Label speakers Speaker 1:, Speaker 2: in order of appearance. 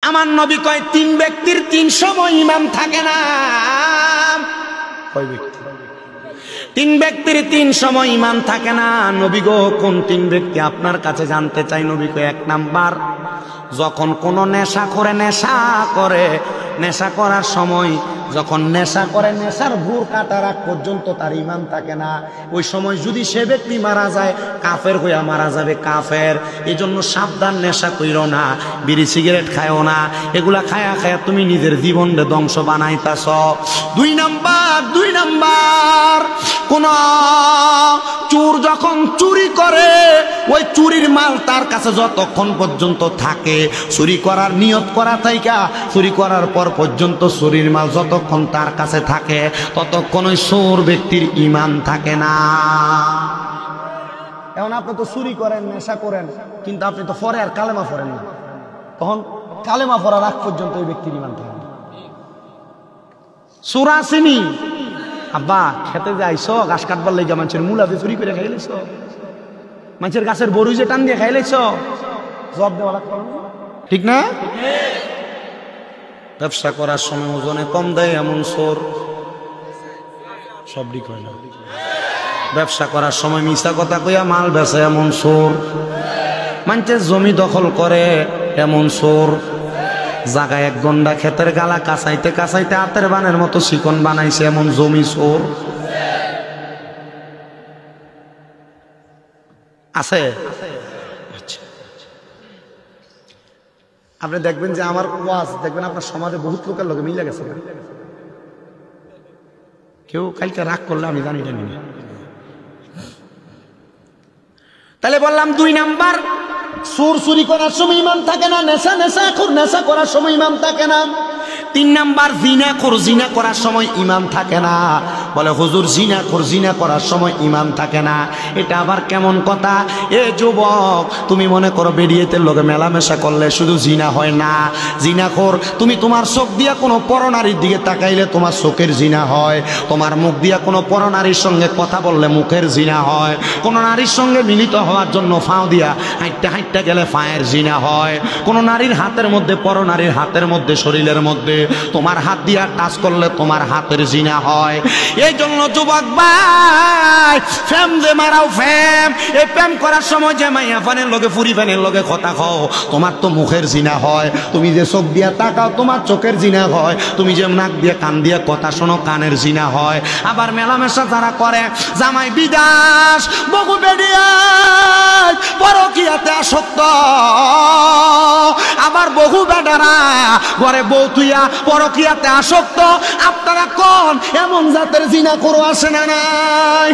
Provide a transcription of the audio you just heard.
Speaker 1: আমার নবী কয় তিন ব্যক্তির তিন সময় ইমাম থাকে না। কয় ব্যক্তি? তিন ব্যক্তির তিন সময় ইমাম থাকে না। নবী গো কোন তিন ব্যক্তি আপনার কাছে জানতে চাই। নবী কয় এক নাম্বার, যখন কোনো নেশা করে নেশা করার সময়, যখন নেশা করে নেশার ভুর কাটার আগ পর্যন্ত তার ইমাম থাকে না, ওই সময় যদি সে ব্যক্তি মারা যায় কাফের হইয়া মারা যাবে, কাফের। এই জন্য সাবধান, নেশা কইরো না, বিড়ি সিগারেট খায়ও না, এগুলা খায়া খায়া তুমি নিজের জীবনকে ধ্বংস বানাইতাছ। দুই নাম্বার কোন চোর যখন চুরি করে, ওই চুরির মাল তার কাছে যতক্ষণ পর্যন্ত থাকে, চুরি করার নিয়ত করা থাইকা চুরি করার পর পর্যন্ত চুরির মাল যতক্ষণ তার কাছে থাকে, ততক্ষণ ওই চোর ব্যক্তির ঈমান থাকে না। এখন আপনি তো চুরি করেন, নেশা করেন, কিন্তু আপনি তো পরে আর কালেমা পড়েন না, তখন কালেমা পড়ার আগ পর্যন্ত ওই ব্যক্তির ঈমান থাকে না। চোর আসেনি আব্বা, খেতে যাইছ গাছ কাটবার লেগে মানুষের মূলা দিয়ে চুরি করে খাইলেছ, মানুষের গাছের বড়ি যে টান দিয়ে খাইলেছ, জবাব দেওয়া লাগতো, ঠিক না? ব্যবসা করার সময় ওজনে কম দেয় এমন চোর সব ঠিক হয় না। ব্যবসা করার সময় মিছা কথা কইয়া মাল বেচে এমন চোর, মানুষের জমি দখল করে এমন চোর, জায়গায় এক গন্ডা ক্ষেতের গালা কাঁচাইতে কাঁচাইতে হাতের বানের মতো চিকন বানাইছে এমন জমি চোর আছে। আচ্ছা, আপনি দেখবেন যে আমার ওয়াজ দেখবেন আপনার সমাজে বহুত লোকের লোকে মিলে গেছে, কেউ কালকে রাগ করলে আমি জানি না। তাহলে বললাম দুই নাম্বার, চোর চুরি করার সময় ইমাম থাকে না, নেশা করার সময় ইমাম থাকে না। তিন নাম্বার, জিনা করার সময় ইমাম থাকে না। বলে হুজুর জিনা করার সময় ইমাম থাকে না, এটা আবার কেমন কথা? এ যুবক, তুমি মনে করো বেরিয়েতের লোকে মেলামেশা করলে শুধু জিনা হয় না। জিনাখোর, তুমি তোমার চোখ দিয়া কোনো পরনারীর দিকে তাকাইলে তোমার চোখের জিনা হয়, তোমার মুখ দিয়া কোনো পরনারীর সঙ্গে কথা বললে মুখের জিনা হয়, কোনো নারীর সঙ্গে মিলিত হওয়ার জন্য ফাও দিয়া হাঁটতে গেলে ফায়ের জিনা হয়, কোনো নারীর হাতের মধ্যে পরনারীর হাতের মধ্যে শরীরের মধ্যে তোমার হাত দিয়া টাচ করলে তোমার হাতের জিনা হয়। এই জন্য যুবক ভাই, ফ্যাম দে মারাও ফ্যাম, এই প্রেম করার সময় যে মাইয়া ফানের লগে ফুরি ফানের লগে কথা খাও, তোমার তো মুখের জিনা হয়। তুমি যে চোখ দিয়া তাকাও তোমার চোখের জিনা হয়, তুমি যে নাক দিয়ে কান দিয়ে কথা শোনো কানের জিনা হয়। আবার মেলামেশা যারা করে, জামাই বিদাস বহু বেরিয়া পরকিয়াতে আসক্ত, আবার বহু বেডারা ঘরে বউ তুইয়া পরকিয়াতে আসক্ত। আপনারা কোন এমন জাতের জিনা করো আসে না নাই?